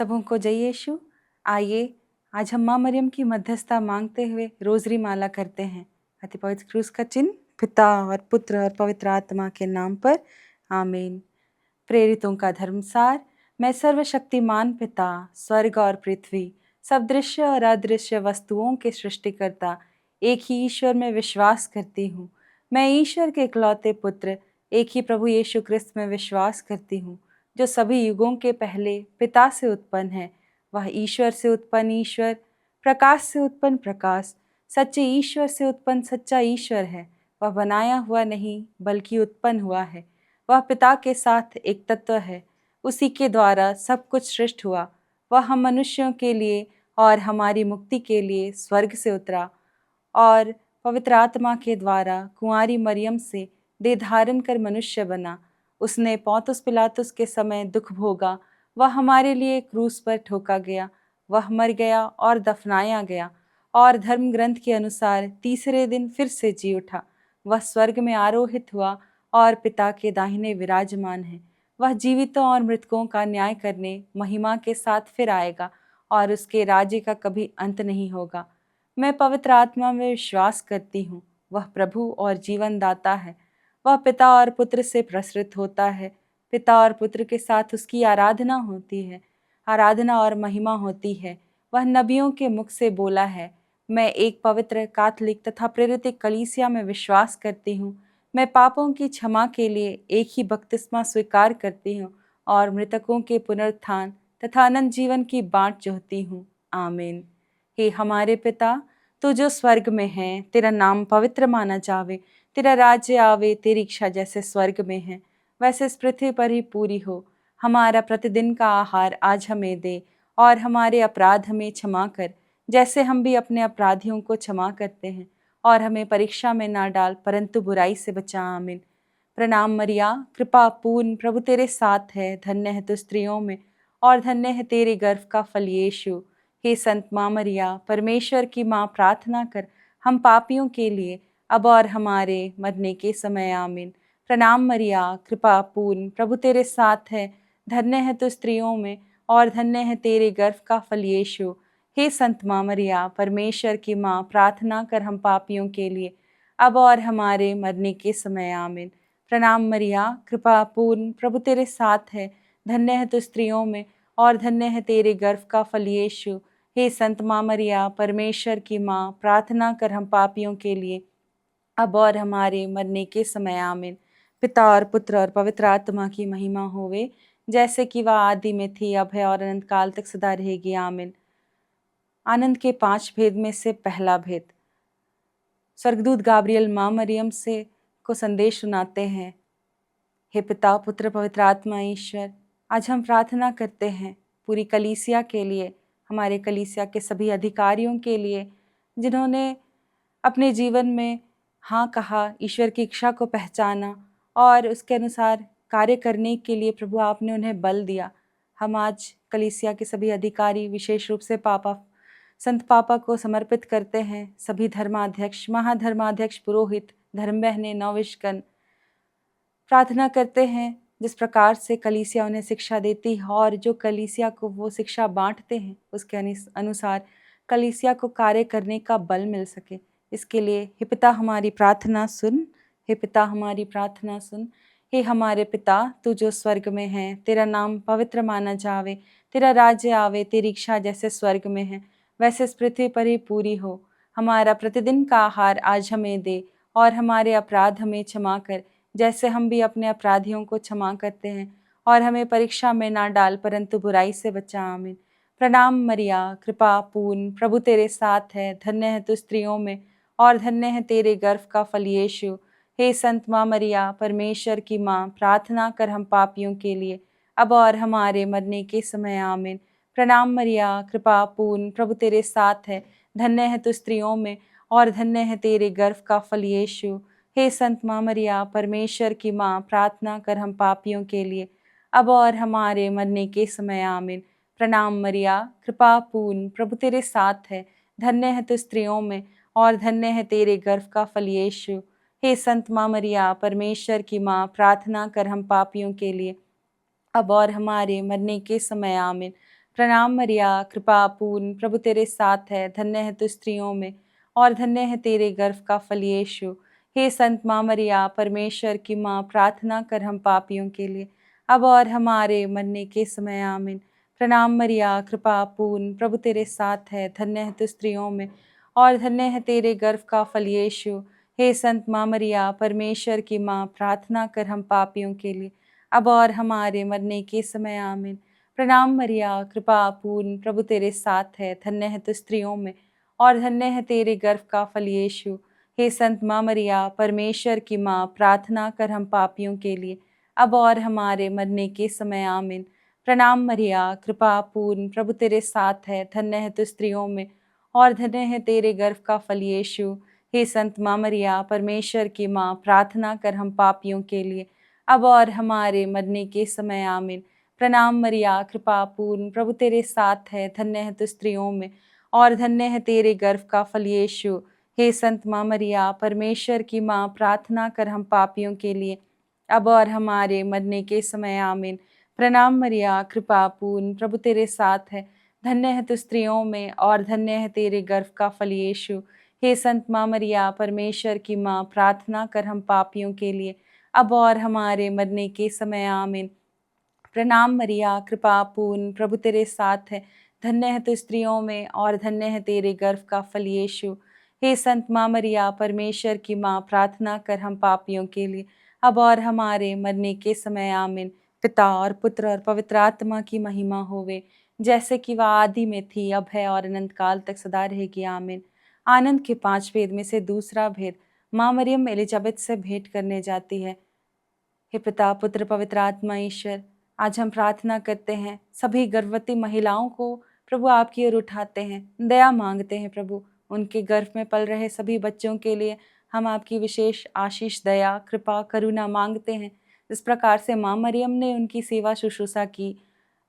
सबों को जय यीशु। आइए आज हम माँ मरियम की मध्यस्थता मांगते हुए रोजरी माला करते हैं। अति पवित्र क्रूस का चिन्ह पिता और पुत्र और पवित्र आत्मा के नाम पर, आमीन। प्रेरितों का धर्मसार। मैं सर्वशक्तिमान पिता, स्वर्ग और पृथ्वी, सब दृश्य और अदृश्य वस्तुओं के सृष्टिकर्ता एक ही ईश्वर में विश्वास करती हूँ। मैं ईश्वर के इकलौते पुत्र एक ही प्रभु यीशु क्रिस्त में विश्वास करती हूँ, जो सभी युगों के पहले पिता से उत्पन्न है। वह ईश्वर से उत्पन्न ईश्वर, प्रकाश से उत्पन्न प्रकाश, सच्चे ईश्वर से उत्पन्न सच्चा ईश्वर है। वह बनाया हुआ नहीं बल्कि उत्पन्न हुआ है। वह पिता के साथ एक तत्व है। उसी के द्वारा सब कुछ सृष्ट हुआ। वह हम मनुष्यों के लिए और हमारी मुक्ति के लिए स्वर्ग से उतरा और पवित्र आत्मा के द्वारा कुंवारी मरियम से देह धारण कर मनुष्य बना। उसने पौंतुस पिलातुस के समय दुख भोगा। वह हमारे लिए क्रूस पर ठोका गया। वह मर गया और दफनाया गया और धर्म ग्रंथ के अनुसार तीसरे दिन फिर से जी उठा। वह स्वर्ग में आरोहित हुआ और पिता के दाहिने विराजमान है। वह जीवितों और मृतकों का न्याय करने महिमा के साथ फिर आएगा और उसके राज्य का कभी अंत नहीं होगा। मैं पवित्र आत्मा में विश्वास करती हूँ। वह प्रभु और जीवन दाता है। वह पिता और पुत्र से प्रसृत होता है। पिता और पुत्र के साथ उसकी आराधना होती है, आराधना और महिमा होती है। वह नबियों के मुख से बोला है। मैं एक पवित्र कैथोलिक तथा प्रेरित कलीसिया में विश्वास करती हूँ। मैं पापों की क्षमा के लिए एक ही बपतिस्मा स्वीकार करती हूँ और मृतकों के पुनरुत्थान तथा अनंत जीवन की बाँट जोहती हूँ। आमीन। हे हमारे पिता, तू जो स्वर्ग में है, तेरा नाम पवित्र माना जावे। तेरा राज्य आवे, तेरी इच्छा जैसे स्वर्ग में है वैसे इस पृथ्वी पर ही पूरी हो। हमारा प्रतिदिन का आहार आज हमें दे और हमारे अपराध हमें क्षमा कर, जैसे हम भी अपने अपराधियों को क्षमा करते हैं। और हमें परीक्षा में ना डाल, परंतु बुराई से बचा। आमीन। प्रणाम मरिया, कृपा पूर्ण, प्रभु तेरे साथ है। धन्य है तू स्त्रियों में और धन्य है तेरे गर्भ का फल यीशु। हे संत माँ मरिया, परमेश्वर की माँ, प्रार्थना कर हम पापियों के लिए अब और हमारे मरने के समय। आमीन। प्रणाम मरिया, कृपा पूर्ण, प्रभु तेरे साथ है। धन्य है तू स्त्रियों में और धन्य है तेरे गर्भ का फल यीशु। हे संत माँ मरिया, परमेश्वर की माँ, प्रार्थना कर हम पापियों के लिए अब और हमारे मरने के समय। आमीन। प्रणाम मरिया, कृपा पूर्ण, प्रभु तेरे साथ है। धन्य है तू स्त्रियों में और धन्य है तेरे गर्भ का फल यीशु। हे संत माँ मरिया, परमेश्वर की माँ, प्रार्थना कर हम पापियों के लिए अब और हमारे मरने के समय। आमीन। पिता और पुत्र और पवित्र आत्मा की महिमा होवे, जैसे कि वह आदि में थी, अब है और अनंत काल तक सदा रहेगी। आमीन। आनंद के 5 भेद में से पहला भेद। स्वर्गदूत गाब्रियल माँ मरियम से को संदेश सुनाते हैं। हे पिता, पुत्र, पवित्र आत्मा ईश्वर, आज हम प्रार्थना करते हैं पूरी कलीसिया के लिए, हमारे कलीसिया के सभी अधिकारियों के लिए, जिन्होंने अपने जीवन में हाँ कहा, ईश्वर की इच्छा को पहचाना और उसके अनुसार कार्य करने के लिए प्रभु आपने उन्हें बल दिया। हम आज कलीसिया के सभी अधिकारी, विशेष रूप से पापा, संत पापा को समर्पित करते हैं। सभी धर्माध्यक्ष, महाधर्माध्यक्ष, पुरोहित, धर्म बहनें, नौविशगण, प्रार्थना करते हैं जिस प्रकार से कलीसिया उन्हें शिक्षा देती है और जो कलीसिया को वो शिक्षा बांटते हैं उसके अनुसार कलीसिया को कार्य करने का बल मिल सके। इसके लिए हे पिता हमारी प्रार्थना सुन, हे पिता हमारी प्रार्थना सुन। हे हमारे पिता, तू जो स्वर्ग में है, तेरा नाम पवित्र माना जावे। तेरा राज्य आवे, तेरी इच्छा जैसे स्वर्ग में है वैसे इस पृथ्वी पर ही पूरी हो। हमारा प्रतिदिन का आहार आज हमें दे और हमारे अपराध हमें क्षमा कर, जैसे हम भी अपने अपराधियों को क्षमा करते हैं। और हमें परीक्षा में ना डाल, परंतु बुराई से बचा। आमीन। प्रणाम मरिया, कृपा पूर्ण, प्रभु तेरे साथ है। धन्य है तू स्त्रियों में और धन्य है तेरे गर्भ का फल यीशु। हे संत माँ मरिया, परमेश्वर की माँ, प्रार्थना कर हम पापियों के लिए अब और हमारे मरने के समय। आमीन। प्रणाम मरिया, कृपा पूर्ण, प्रभु तेरे साथ है। धन्य है तू स्त्रियों में और धन्य है तेरे गर्भ का फल यीशु। हे संत माँ मरिया, परमेश्वर की माँ, प्रार्थना कर हम पापियों के लिए अब और हमारे मरने के समय। आमीन। प्रणाम मरिया, कृपा पूर्ण, प्रभु तेरे साथ है। धन्य है तू स्त्रियों में और धन्य है तेरे गर्भ का फल यीशु। हे संत माँ मरिया, परमेश्वर की माँ, प्रार्थना कर हम पापियों के लिए अब और हमारे मरने के समय। आमीन। प्रणाम मरिया, कृपा पूर्ण, प्रभु तेरे साथ है, धन्य है तू स्त्रियों में और धन्य है तेरे गर्भ का फल यीशु। हे संत माँ मरिया, परमेश्वर की माँ, प्रार्थना कर हम पापियों के लिए, अब और हमारे मरने के समय, आमीन। प्रणाम मरिया, कृपा पूर्ण, प्रभु तेरे साथ है, धन्य है तू स्त्रियों में और धन्य है तेरे गर्भ का फल यीशु। हे संत माँ मरिया, परमेश्वर की माँ, प्रार्थना कर हम पापियों के लिए, अब और हमारे मरने के समय, आमीन। प्रणाम मरिया, कृपा पूर्ण, प्रभु तेरे साथ है, धन्य है तू स्त्रियों में और धन्य है तेरे गर्भ का फल यीशु। हे संत माँ मरिया, परमेश्वर की माँ, प्रार्थना कर हम पापियों के लिए, अब और हमारे मरने के समय, आमीन। प्रणाम मरिया, कृपा पूर्ण, प्रभु तेरे साथ है, धन्य है तू स्त्रियों में और धन्य है तेरे गर्भ का फल यीशु। हे संत माँ मरिया, परमेश्वर की माँ, प्रार्थना कर हम पापियों के लिए, अब और हमारे मरने के समय, आमीन। प्रणाम मरिया, कृपा पूर्ण, प्रभु तेरे साथ है, धन्य है तू स्त्रियों में और धन्य है तेरे गर्भ का फल यीशु। हे संत माँ मरिया, परमेश्वर की माँ, प्रार्थना कर हम पापियों के लिए, अब और हमारे मरने के समय, आमीन। प्रणाम मरिया, कृपा पूर्ण, प्रभु तेरे साथ है, धन्य है तू स्त्रियों में और धन्य है तेरे गर्भ का फल यीशु। हे संत माँ मरिया, परमेश्वर की माँ, प्रार्थना कर हम पापियों के लिए, अब और हमारे मरने के समय, आमीन। प्रणाम मरिया, कृपा पूर्ण, प्रभु तेरे साथ है, धन्य है तू स्त्रियों में और धन्य है तेरे गर्भ का फल यीशु। हे संत माँ मरिया, परमेश्वर की माँ, प्रार्थना कर हम पापियों के लिए, अब और हमारे मरने के समय, आमीन। पिता और पुत्र और पवित्र आत्मा की महिमा होवे, जैसे कि वह आदि में थी, अब है और अनंत काल तक सदा रहेगी, आमीन। आनंद के 5 भेद में से दूसरा भेद, माँ मरियम एलिजाबेथ से भेंट करने जाती है। हे पिता, पुत्र, पवित्र आत्मा, ईश्वर, आज हम प्रार्थना करते हैं, सभी गर्भवती महिलाओं को प्रभु आपकी ओर उठाते हैं, दया मांगते हैं प्रभु। उनके गर्भ में पल रहे सभी बच्चों के लिए हम आपकी विशेष आशीष, दया, कृपा, करुणा मांगते हैं। जिस प्रकार से माँ मरियम ने उनकी सेवा शुश्रूषा की,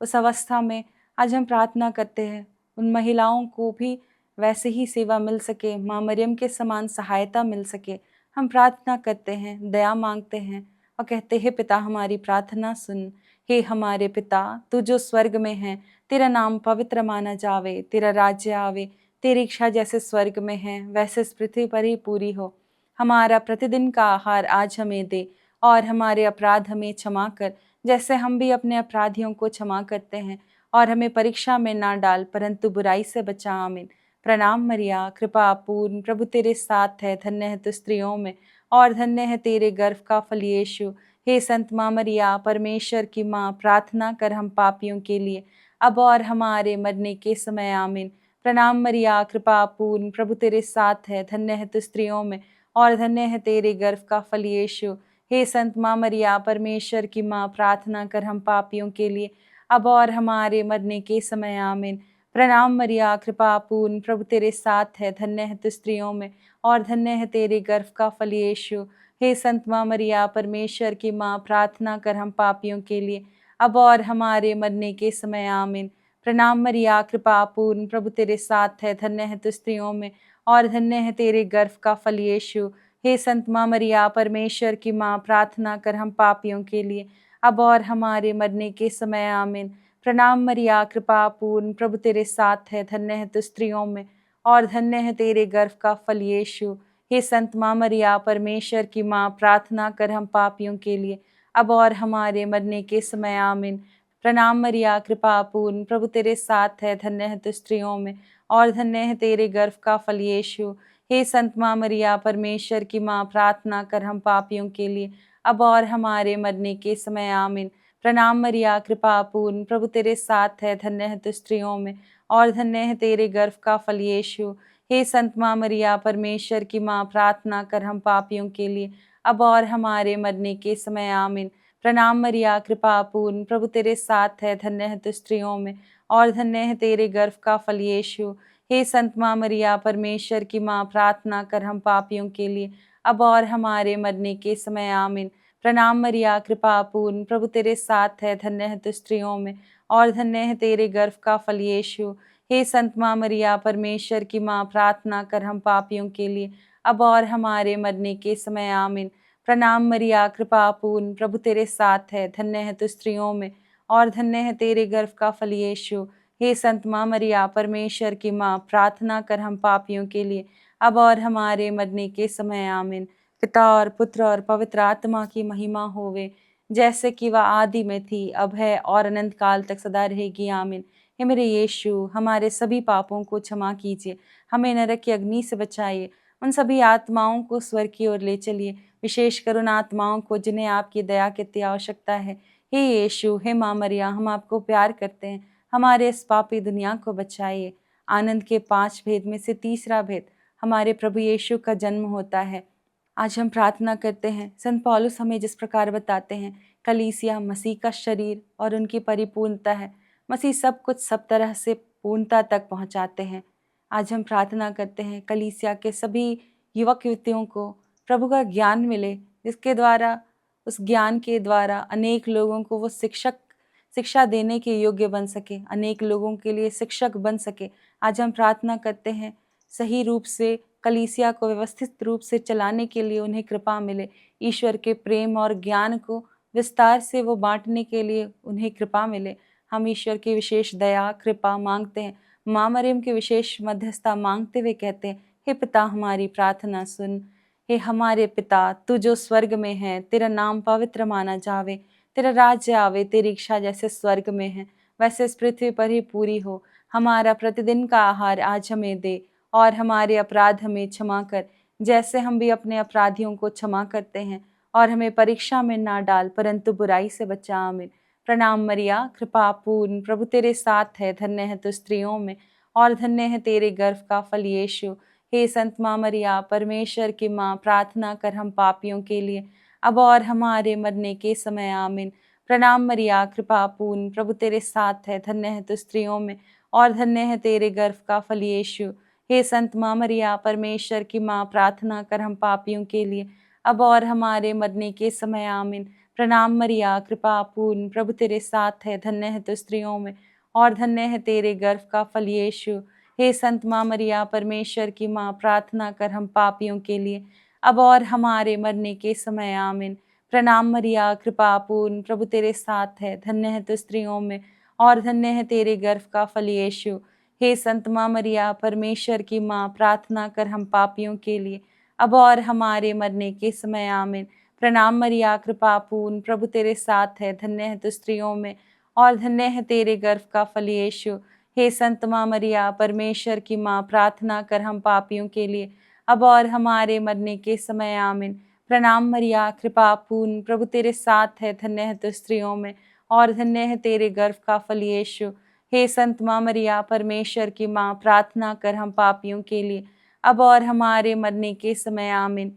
उस अवस्था में आज हम प्रार्थना करते हैं उन महिलाओं को भी वैसे ही सेवा मिल सके, माँ मरियम के समान सहायता मिल सके। हम प्रार्थना करते हैं, दया मांगते हैं और कहते हैं, पिता हमारी प्रार्थना सुन। हे हमारे पिता, तू जो स्वर्ग में है, तेरा नाम पवित्र माना जावे, तेरा राज्य आवे, तेरी इच्छा जैसे स्वर्ग में है वैसे इस पृथ्वी पर ही पूरी हो। हमारा प्रतिदिन का आहार आज हमें दे और हमारे अपराध हमें क्षमा कर, जैसे हम भी अपने अपराधियों को क्षमा करते हैं, और हमें परीक्षा में ना डाल परंतु बुराई से बचा, आमीन। प्रणाम मरिया, कृपा पूर्ण, प्रभु तेरे साथ है, धन्य है तू स्त्रियों में और धन्य है तेरे गर्भ का फल यीशु। हे संत माँ मरिया, परमेश्वर की माँ, प्रार्थना कर हम पापियों के लिए, अब और हमारे मरने के समय, आमीन। प्रणाम मरिया, कृपा पूर्ण, प्रभु तेरे साथ है, धन्य है तू स्त्रियों में और धन्य है तेरे गर्भ का फल यीशु। हे संत माँ मरिया, परमेश्वर की माँ, प्रार्थना कर हम पापियों के लिए, अब और हमारे मरने के समय, आमीन। प्रणाम मरिया, कृपा पूर्ण, प्रभु तेरे साथ है, धन्य है तू स्त्रियों में और धन्य है तेरे गर्भ का फल यीशु। हे संत माँ मरिया, परमेश्वर की माँ, प्रार्थना कर हम पापियों के लिए, अब और हमारे मरने के समय, आमीन। प्रणाम मरिया, कृपा पूर्ण, प्रभु तेरे साथ है, धन्य है तू स्त्रियों में और धन्य है तेरे गर्भ का फल यीशु। हे संत माँ मरिया, परमेश्वर की माँ, प्रार्थना कर हम पापियों के लिए, अब और हमारे मरने के समय, आमीन। प्रणाम मरिया, कृपा पूर्ण, प्रभु तेरे साथ है, धन्य है तू स्त्रियों में और धन्य है तेरे गर्भ का फल यीशु। हे संत माँ मरिया, परमेश्वर की माँ, प्रार्थना कर हम पापियों के लिए, अब और हमारे मरने के समय, आमीन। प्रणाम मरिया, कृपा पूर्ण, प्रभु तेरे साथ है, धन्य है तू स्त्रियों में और धन्य है तेरे गर्भ का फल यीशु। हे संत माँ मरिया, परमेश्वर की माँ, प्रार्थना कर हम पापियों के लिए, अब और हमारे मरने के समय, आमीन। प्रणाम मरिया, कृपा पूर्ण, प्रभु तेरे साथ है, धन्य है तू स्त्रियों में और धन्य है तेरे गर्भ का फल यीशु। हे संत माँ मरिया, परमेश्वर की माँ, प्रार्थना कर हम पापियों के लिए, अब और हमारे मरने के समय, आमीन। प्रणाम मरिया, कृपा पूर्ण, प्रभु तेरे साथ है, धन्य है तू स्त्रियों में और धन्य है तेरे गर्भ का फल यीशु। हे संत माँ मरिया, परमेश्वर की माँ, प्रार्थना कर हम पापियों के लिए, अब और हमारे मरने के समय, आमीन। प्रणाम मरिया, कृपा पूर्ण, प्रभु तेरे साथ है, धन्य है तू स्त्रियों में और धन्य है तेरे गर्भ का फल यीशु। हे संत माँ मरिया, परमेश्वर की माँ, प्रार्थना कर हम पापियों के लिए, अब और हमारे मरने के समय, आमीन। प्रणाम मरिया, कृपा पूर्ण, प्रभु तेरे साथ है, धन्य है तू स्त्रियों में और धन्य है तेरे गर्भ का फल यीशु। हे संत माँ मरिया परमेश्वर की माँ, प्रार्थना कर हम पापियों के लिए, अब और हमारे मरने के समय। आमीन। पिता और पुत्र और पवित्र आत्मा की महिमा होवे, जैसे कि वह आदि में थी, अब है और अनंत काल तक सदा रहेगी। आमीन। हे मेरे यीशु, हमारे सभी पापों को क्षमा कीजिए, हमें नरक की अग्नि से बचाइए, उन सभी आत्माओं को स्वर्ग की ओर ले चलिए, विशेषकर उन आत्माओं को जिन्हें आपकी दया की अति आवश्यकता है। हे यीशु, हे माँ मरिया, हम आपको प्यार करते हैं, हमारे इस पापी दुनिया को बचाइए। आनंद के 5 भेद में से तीसरा भेद, हमारे प्रभु यीशु का जन्म होता है। आज हम प्रार्थना करते हैं, संत पौलुस हमें जिस प्रकार बताते हैं, कलीसिया मसीह का शरीर और उनकी परिपूर्णता है। मसीह सब कुछ सब तरह से पूर्णता तक पहुंचाते हैं। आज हम प्रार्थना करते हैं कलीसिया के सभी युवक युवतियों को प्रभु का ज्ञान मिले, जिसके द्वारा, उस ज्ञान के द्वारा अनेक लोगों को वो शिक्षा देने के योग्य बन सके, अनेक लोगों के लिए शिक्षक बन सके। आज हम प्रार्थना करते हैं सही रूप से कलीसिया को व्यवस्थित रूप से चलाने के लिए उन्हें कृपा मिले, ईश्वर के प्रेम और ज्ञान को विस्तार से वो बांटने के लिए उन्हें कृपा मिले। हम ईश्वर की विशेष दया कृपा मांगते हैं, माँ मरियम की विशेष मध्यस्थता मांगते हुए कहते हैं, हे पिता हमारी प्रार्थना सुन। हे हमारे पिता, तू जो स्वर्ग में है, तेरा नाम पवित्र माना जावे, तेरा राज्य आवे, तेरी इच्छा जैसे स्वर्ग में है वैसे इस पृथ्वी पर ही पूरी हो। हमारा प्रतिदिन का आहार आज हमें दे, और हमारे अपराध हमें क्षमा कर, जैसे हम भी अपने अपराधियों को क्षमा करते हैं, और हमें परीक्षा में ना डाल, परंतु बुराई से बचा। आमीन। प्रणाम मरिया, कृपा पूर्ण, प्रभु तेरे साथ है, धन्य है तू स्त्रियों में, और धन्य है तेरे गर्भ का फल यीशु। हे संत माँ मरिया, परमेश्वर की माँ, प्रार्थना कर हम पापियों के लिए, अब और हमारे मरने के समय। आमीन। प्रणाम मरिया, कृपा पूर्ण, प्रभु तेरे साथ है, धन्य है तू स्त्रियों में, और धन्य है तेरे गर्भ का फल यीशु। हे संत माँ मरिया, परमेश्वर की माँ, प्रार्थना कर हम पापियों के लिए, अब और हमारे मरने के समय। आमीन। प्रणाम मरिया, कृपा पूर्ण, प्रभु तेरे साथ है, धन्य है तू स्त्रियों में, और धन्य है तेरे गर्भ का फल यीशु। हे संत माँ मरिया, परमेश्वर की माँ, प्रार्थना कर हम पापियों के लिए, अब और हमारे मरने के समय। आमीन। प्रणाम मरिया, कृपा पूर्ण, प्रभु तेरे साथ है, धन्य है तू स्त्रियों में, और धन्य है तेरे गर्भ का फल यीशु। हे संत माँ मरिया, परमेश्वर की माँ, प्रार्थना कर हम पापियों के लिए, अब और हमारे मरने के समय। आमीन। प्रणाम मरिया, कृपा पूर्ण, प्रभु तेरे साथ है, धन्य है तू स्त्रियों में, और धन्य है तेरे गर्भ का फल यीशु। हे संत माँ मरिया, परमेश्वर की माँ, प्रार्थना कर हम पापियों के लिए, अब और हमारे मरने के समय। आमीन। प्रणाम मरिया, कृपा पूर्ण, प्रभु तेरे साथ है, धन्य है तू स्त्रियों में, और धन्य है तेरे गर्भ का फल यीशु। हे संत माँ मरिया, परमेश्वर की माँ, प्रार्थना कर हम पापियों के लिए, अब और हमारे मरने के समय। आमीन।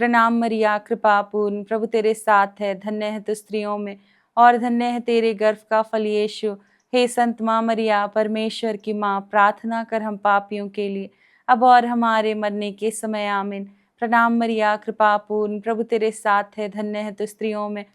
प्रणाम मरिया, कृपा पूर्ण, प्रभु तेरे साथ है, धन्य है तू स्त्रियों में, और धन्य है तेरे गर्भ का फल यीशु। हे संत माँ मरिया, परमेश्वर की माँ, प्रार्थना कर हम पापियों के लिए, अब और हमारे मरने के समय। आमीन। प्रणाम मरिया, कृपा पूर्ण, प्रभु तेरे साथ है, धन्य है तू स्त्रियों में,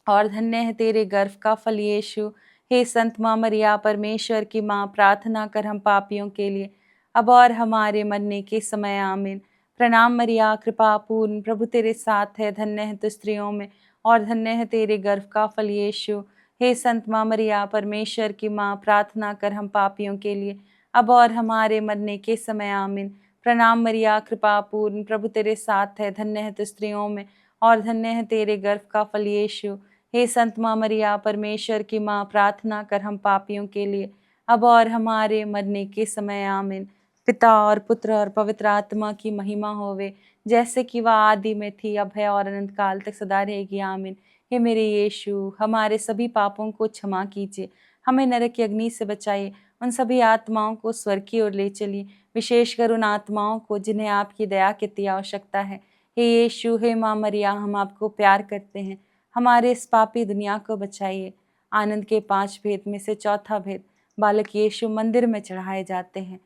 और धन्य है तेरे गर्भ का फल यीशु। हे संत माँ मरिया, परमेश्वर की माँ, प्रार्थना कर हम पापियों के लिए, अब और हमारे मरने के समय। आमीन। प्रणाम मरिया, कृपा पूर्ण, प्रभु तेरे साथ है, धन्य है तू स्त्रियों में, और धन्य है तेरे गर्भ का फल यीशु। हे संत माँ मरिया, परमेश्वर की माँ, प्रार्थना कर हम पापियों के लिए, अब और हमारे मरने के समय। आमीन। प्रणाम मरिया, कृपा पूर्ण, प्रभु तेरे साथ है, धन्य है तू स्त्रियों में, और धन्य है तेरे गर्भ का फल यीशु। हे संत माँ मरिया, परमेश्वर की माँ, प्रार्थना कर हम पापियों के लिए, अब और हमारे मरने के समय। आमीन। पिता और पुत्र और पवित्र आत्मा की महिमा होवे, जैसे कि वह आदि में थी, अब है और अनंत काल तक सदा रहेगी। आमीन। हे मेरे यीशु, हमारे सभी पापों को क्षमा कीजिए, हमें नरक की अग्नि से बचाइए, उन सभी आत्माओं को स्वर्ग की ओर ले चलिए, विशेषकर उन आत्माओं को जिन्हें आपकी दया की अति आवश्यकता है। हे यीशु, हे माँ मरिया, हम आपको प्यार करते हैं, हमारे इस पापी दुनिया को बचाइए। आनंद के 5 भेद में से चौथा भेद, बालक यीशु मंदिर में चढ़ाए जाते हैं।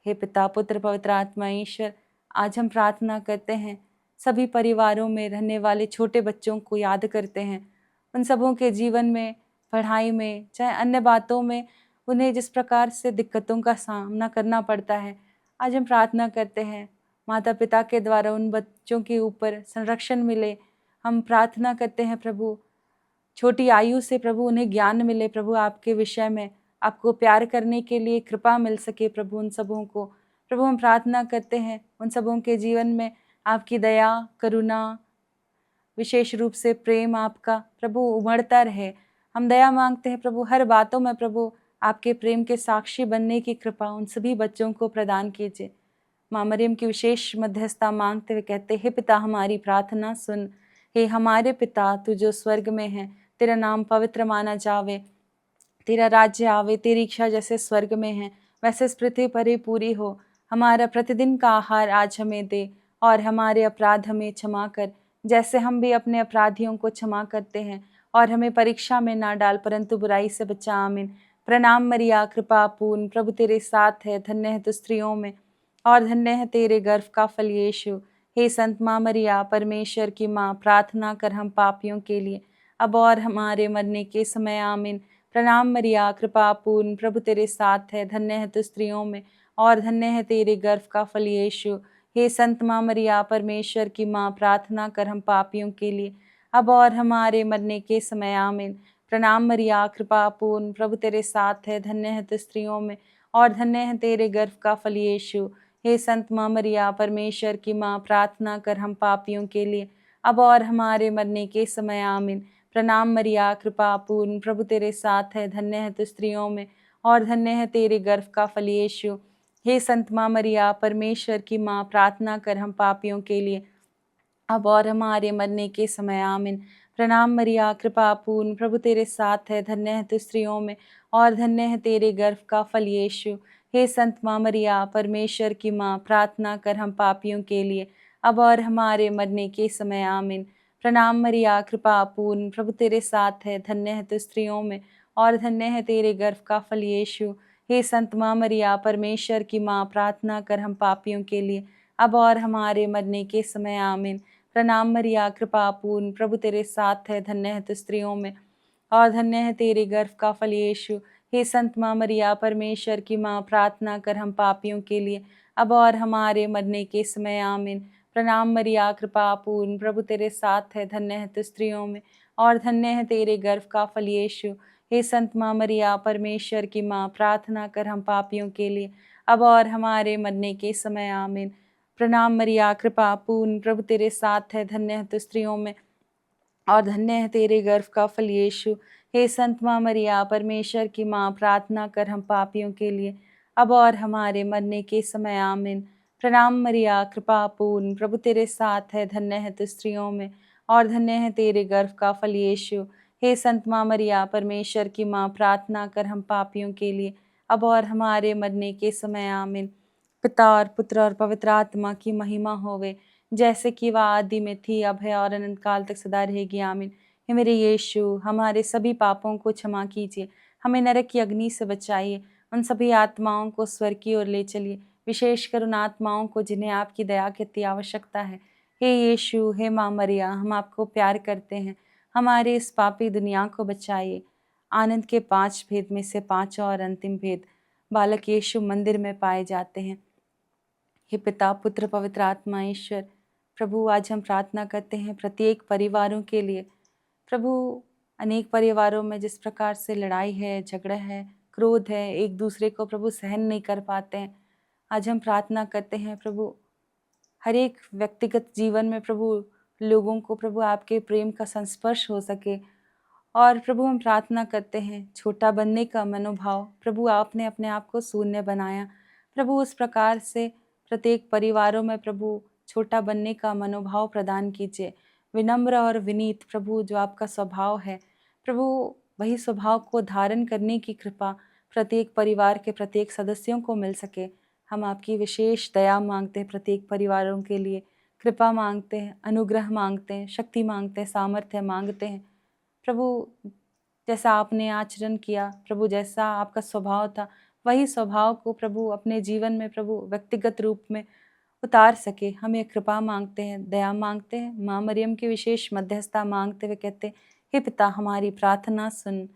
हे पिता, पुत्र, पवित्र आत्मा ईश्वर, आज हम प्रार्थना करते हैं, सभी परिवारों में रहने वाले छोटे बच्चों को याद करते हैं, उन सबों के जीवन में, पढ़ाई में, चाहे अन्य बातों में उन्हें जिस प्रकार से दिक्कतों का सामना करना पड़ता है, आज हम प्रार्थना करते हैं माता पिता के द्वारा उन बच्चों के ऊपर संरक्षण मिले। हम प्रार्थना करते हैं प्रभु, छोटी आयु से प्रभु उन्हें ज्ञान मिले प्रभु आपके विषय में, आपको प्यार करने के लिए कृपा मिल सके प्रभु उन सबों को। प्रभु हम प्रार्थना करते हैं उन सबों के जीवन में आपकी दया करुणा विशेष रूप से प्रेम आपका प्रभु उमड़ता रहे। हम दया मांगते हैं प्रभु हर बातों में प्रभु आपके प्रेम के साक्षी बनने की कृपा उन सभी बच्चों को प्रदान कीजिए। माँ मरियम की विशेष मध्यस्थता मांगते हुए कहते, हे पिता हमारी प्रार्थना सुन। हे हमारे पिता तू जो स्वर्ग में है, तेरा नाम पवित्र माना जावे, तेरा राज्य आवे, तेरी इच्छा जैसे स्वर्ग में है वैसे इस पृथ्वी पर ही पूरी हो। हमारा प्रतिदिन का आहार आज हमें दे, और हमारे अपराध हमें क्षमा कर जैसे हम भी अपने अपराधियों को क्षमा करते हैं, और हमें परीक्षा में ना डाल परंतु बुराई से बचा। आमीन। प्रणाम मरिया कृपा पूर्ण, प्रभु तेरे साथ है, धन्य है तू स्त्रियों में और धन्य है तेरे गर्भ का फल यीशु। हे संत माँ मरिया परमेश्वर की माँ, प्रार्थना कर हम पापियों के लिए अब और हमारे मरने के समय। आमीन। प्रणाम मरिया कृपा पूर्ण, प्रभु तेरे साथ है, धन्य है तू स्त्रियों में और धन्य है तेरे गर्भ का फल यीशु। हे संत माँ मरिया परमेश्वर की माँ, प्रार्थना कर हम पापियों के लिए अब और हमारे मरने के समय। आमीन। प्रणाम मरिया कृपा पूर्ण, प्रभु तेरे साथ है, धन्य है तू स्त्रियों में और धन्य है तेरे गर्भ का फल यीशु। हे संत माँ मरिया परमेश्वर की माँ, प्रार्थना कर हम पापियों के लिए अब और हमारे मरने के समय। आमीन। प्रणाम मरिया कृपा पूर्ण, प्रभु तेरे साथ है, धन्य है तू स्त्रियों में और धन्य है तेरे गर्भ का फल यीशु। हे संत माँ मरिया परमेश्वर की माँ, प्रार्थना कर हम पापियों के लिए अब और हमारे मरने के समय। आमीन। प्रणाम मरिया कृपा पूर्ण, प्रभु तेरे साथ है, धन्य है तू स्त्रियों में और धन्य है तेरे गर्भ का फल यीशु। हे संत माँ मरिया परमेश्वर की माँ, प्रार्थना कर हम पापियों के लिए अब और हमारे मरने के समय। आमीन। प्रणाम मरिया कृपा पूर्ण, प्रभु तेरे साथ है, धन्य है तू स्त्रियों में और धन्य है तेरे गर्भ का फल यीशु। हे संत माँ मरिया परमेश्वर की माँ, प्रार्थना कर हम पापियों के लिए अब और हमारे मरने के समय। आमीन। प्रणाम मरिया कृपा पूर्ण, प्रभु तेरे साथ है, धन्य है तू स्त्रियों में और धन्य है तेरे गर्भ का फल यीशु। हे संत माँ मरिया परमेश्वर की माँ, प्रार्थना कर हम पापियों के लिए अब और हमारे मरने के समय। आमीन। प्रणाम मरिया कृपा पूर्ण, प्रभु तेरे साथ है, धन्य है तू स्त्रियों में और धन्य है तेरे गर्भ का फल यीशु। हे संत माँ मरिया परमेश्वर की माँ, प्रार्थना कर हम पापियों के लिए अब और हमारे मरने के समय। आमीन। प्रणाम मरिया कृपा पूर्ण, प्रभु तेरे साथ है, धन्य है तू स्त्रियों में और धन्य है तेरे गर्भ का फल यीशु। हे संत माँ मरिया परमेश्वर की माँ, प्रार्थना कर हम पापियों के लिए अब और हमारे मरने के समय। आमीन। प्रणाम मरिया कृपा पूर्ण, प्रभु तेरे साथ है, धन्य है तू स्त्रियों में और धन्य है तेरे गर्भ का फल यीशु। हे संत माँ मरिया परमेश्वर की माँ, प्रार्थना कर हम पापियों के लिए अब और हमारे मरने के समय। आमीन। पिता और पुत्र और पवित्र आत्मा की महिमा होवे, जैसे कि वह आदि में थी, अब है और अनंत काल तक सदा रहेगी। आमीन। हे मेरे यीशु, हमारे सभी पापों को क्षमा कीजिए, हमें नरक की अग्नि से बचाइए, उन सभी आत्माओं को स्वर्ग की ओर ले चलिए, विशेषकर उन आत्माओं को जिन्हें आपकी दया की अति आवश्यकता है। हे यीशु, हे माँ मरिया, हम आपको प्यार करते हैं, हमारे इस पापी दुनिया को बचाइए। आनंद के 5 भेद में से 5 और अंतिम भेद बालक यीशु मंदिर में पाए जाते हैं। हे पिता पुत्र पवित्र आत्मा ईश्वर, प्रभु आज हम प्रार्थना करते हैं प्रत्येक परिवारों के लिए। प्रभु अनेक परिवारों में जिस प्रकार से लड़ाई है, झगड़ा है, क्रोध है, एक दूसरे को प्रभु सहन नहीं कर पाते हैं, आज हम प्रार्थना करते हैं प्रभु हर एक व्यक्तिगत जीवन में प्रभु लोगों को प्रभु आपके प्रेम का संस्पर्श हो सके। और प्रभु हम प्रार्थना करते हैं छोटा बनने का मनोभाव, प्रभु आपने अपने आप को शून्य बनाया, प्रभु उस प्रकार से प्रत्येक परिवारों में प्रभु छोटा बनने का मनोभाव प्रदान कीजिए। विनम्र और विनीत प्रभु जो आपका स्वभाव है, प्रभु वही स्वभाव को धारण करने की कृपा प्रत्येक परिवार के प्रत्येक सदस्यों को मिल सके। हम आपकी विशेष दया मांगते हैं प्रत्येक परिवारों के लिए, कृपा मांगते हैं, अनुग्रह मांगते हैं, शक्ति मांगते हैं, सामर्थ्य मांगते हैं। प्रभु जैसा आपने आचरण किया, प्रभु जैसा आपका स्वभाव था, वही स्वभाव को प्रभु अपने जीवन में प्रभु व्यक्तिगत रूप में उतार सके, हमें कृपा मांगते हैं, दया मांगते हैं। माँ मरियम की विशेष मध्यस्थता मांगते हुए कहते हैं, हे पिता हमारी प्रार्थना सुन।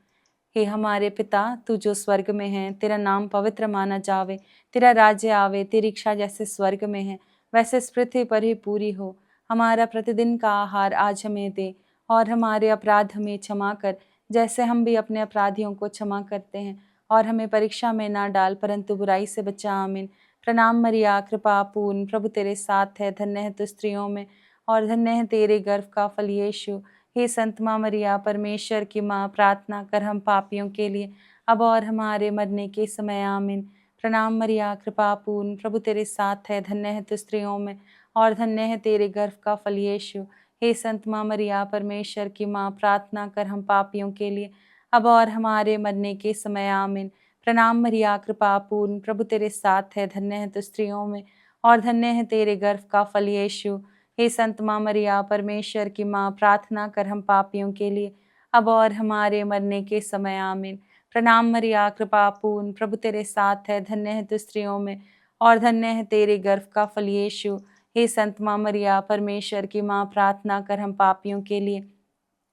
हे हमारे पिता तू जो स्वर्ग में है, तेरा नाम पवित्र माना जावे, तेरा राज्य आवे, तेरी इच्छा जैसे स्वर्ग में है वैसे इस पृथ्वी पर ही पूरी हो। हमारा प्रतिदिन का आहार आज हमें दे, और हमारे अपराध हमें क्षमा कर जैसे हम भी अपने अपराधियों को क्षमा करते हैं, और हमें परीक्षा में ना डाल, परंतु बुराई से बचा। आमीन। प्रणाम मरिया, कृपा पूर्ण, प्रभु तेरे साथ है, धन्य है तू स्त्रियों में और धन्य है तेरे गर्भ का फल यीशु। हे संत माँ मरिया, परमेश्वर की माँ, प्रार्थना कर हम पापियों के लिए, अब और हमारे मरने के समय। आमीन। प्रणाम मरिया, कृपा पूर्ण, प्रभु तेरे साथ है, धन्य है तू स्त्रियों में और धन्य है तेरे गर्भ का फल यीशु। हे संत माँ मरिया, परमेश्वर की माँ, प्रार्थना कर हम पापियों के लिए, अब और हमारे मरने के समय। आमीन। प्रणाम मरिया, कृपा पूर्ण, प्रभु तेरे साथ है, धन्य है तू स्त्रियों में और धन्य है तेरे गर्भ का फल यीशु। हे संत माँ मरिया, परमेश्वर की माँ, प्रार्थना कर हम पापियों के लिए, अब और हमारे मरने के समय। आमीन। प्रणाम मरिया, कृपा पूर्ण, प्रभु तेरे साथ है, धन्य है तू स्त्रियों में और धन्य है तेरे गर्भ का फल यीशु। हे संत माँ मरिया, परमेश्वर की माँ, प्रार्थना कर हम पापियों के लिए,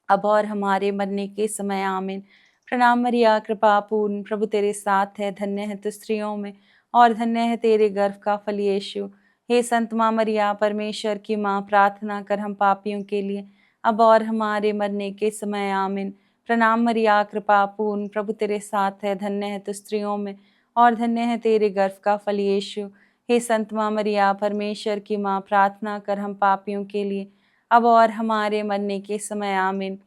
अब और हमारे मरने के समय। आमीन। प्रणाम मरिया, कृपा पूर्ण, प्रभु तेरे साथ है, धन्य है तू स्त्रियों में और धन्य है तेरे गर्भ का फल यीशु। हे संत माँ मरिया, परमेश्वर की माँ, प्रार्थना कर हम पापियों के लिए, अब और हमारे मरने के समय। आमीन। प्रणाम मरिया, कृपा पूर्ण, प्रभु तेरे साथ है, धन्य है तू स्त्रियों में और धन्य है तेरे गर्भ का फल यीशु। हे संत माँ मरिया, परमेश्वर की माँ, प्रार्थना कर हम पापियों के लिए, अब और हमारे मरने के समय। आमीन।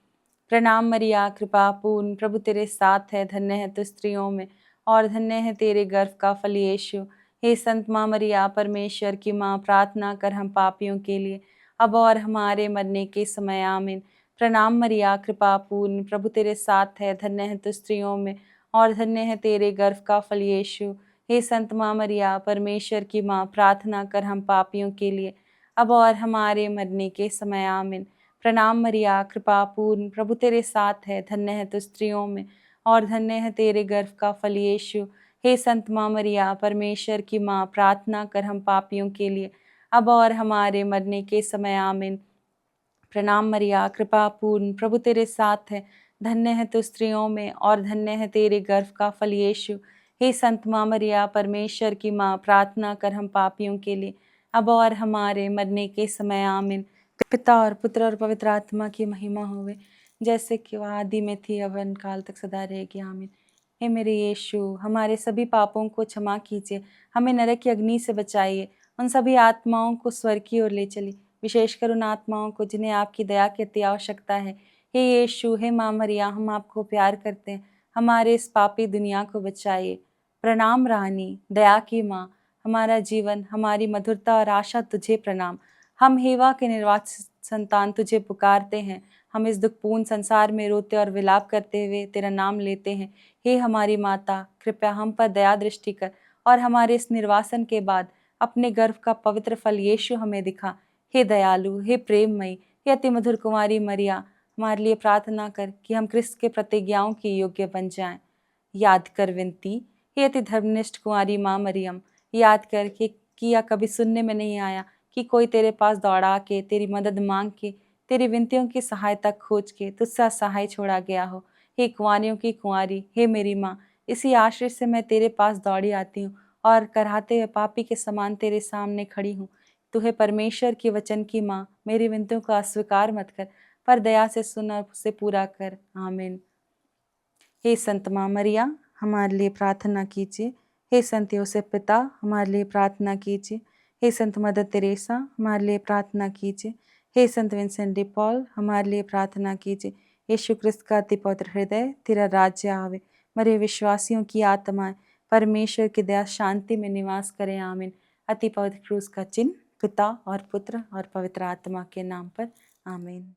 प्रणाम मरिया, कृपा पूर्ण, प्रभु तेरे साथ है, धन्य है तू स्त्रियों में और धन्य है तेरे गर्भ का फल यीशु। हे संत माँ मरिया, परमेश्वर की माँ, प्रार्थना कर हम पापियों के लिए, अब और हमारे मरने के समय। आमीन। प्रणाम मरिया, कृपा पूर्ण, प्रभु तेरे साथ है, धन्य है तू स्त्रियों में और धन्य है तेरे गर्भ का फल यीशु। हे संत माँ मरिया, परमेश्वर की माँ, प्रार्थना कर हम पापियों के लिए, अब और हमारे मरने के समय। आमीन। प्रणाम मरिया, कृपा पूर्ण, प्रभु तेरे साथ है, धन्य है तू स्त्रियों में और धन्य है तेरे गर्भ का फल यीशु। हे संत माँ मरिया, परमेश्वर की माँ, प्रार्थना कर हम पापियों के लिए, अब और हमारे मरने के समय। आमीन। प्रणाम मरिया, कृपा पूर्ण, प्रभु तेरे साथ है, धन्य है तू स्त्रियों में और धन्य है तेरे गर्भ का फल यीशु। हे संत माँ मरिया, परमेश्वर की माँ, प्रार्थना कर हम पापियों के लिए, अब और हमारे मरने के समय। आमीन। पिता और पुत्र और पवित्र आत्मा की महिमा होवे, जैसे कि वह आदि में थी, अब अनंत काल तक सदा रहेगी। आमीन। हे मेरे यीशु, हमारे सभी पापों को क्षमा कीजिए, हमें नरक की अग्नि से बचाइए, उन सभी आत्माओं को स्वर्ग की ओर ले चलिए, विशेषकर उन आत्माओं को जिन्हें आपकी दया की अति आवश्यकता है। हे यीशु, हे माँ मरिया, हम आपको प्यार करते हैं, हमारे इस पापी दुनिया को बचाइए। प्रणाम रानी, दया की माँ, हमारा जीवन, हमारी मधुरता और आशा तुझे प्रणाम। हम हेवा के निर्वाचित संतान तुझे पुकारते हैं, हम इस दुखपूर्ण संसार में रोते और विलाप करते हुए तेरा नाम लेते हैं। हे हमारी माता, कृपया हम पर दया दृष्टि कर और हमारे इस निर्वासन के बाद अपने गर्भ का पवित्र फल यीशु हमें दिखा। हे दयालु, हे प्रेममयी, हे अति मधुर कुमारी मरिया, हमारे लिए प्रार्थना कर कि हम क्रिस्त के प्रतिज्ञाओं के योग्य बन जाएं। याद कर विनती, हे अति धर्मनिष्ठ कुमारी माँ मरियम, याद कर कि किया कभी सुनने में नहीं आया कि कोई तेरे पास दौड़ा के, तेरी मदद मांग के, तेरी विनतियों की सहायता खोज के तुझसे सहाय छोड़ा गया हो। हे कुंवारियों की कुंवारी, हे मेरी माँ, इसी आश्रय से मैं तेरे पास दौड़ी आती हूँ और कराहते हुए पापी के समान तेरे सामने खड़ी हूँ। तू है परमेश्वर की वचन की माँ, मेरी विनतियों को अस्वीकार मत कर, पर दया से सुन और उसे पूरा कर। आमीन। हे संत माँ मरिया, हमारे लिए प्रार्थना कीजिए। हे संत योसेफ पिता, हमारे लिए प्रार्थना कीजिए। हे संत मदर तेरेसा, हमारे लिए प्रार्थना कीजिए। हे संत विंसेंट डी पॉल, हमारे लिए प्रार्थना कीजिए। यीशु क्रिस्त का अति पवित्र हृदय, तेरा राज्य आवे, मरे विश्वासियों की आत्माएं परमेश्वर की दया शांति में निवास करें। आमीन। अति पवित्र क्रूस का चिन्ह पिता और पुत्र और पवित्र आत्मा के नाम पर। आमीन।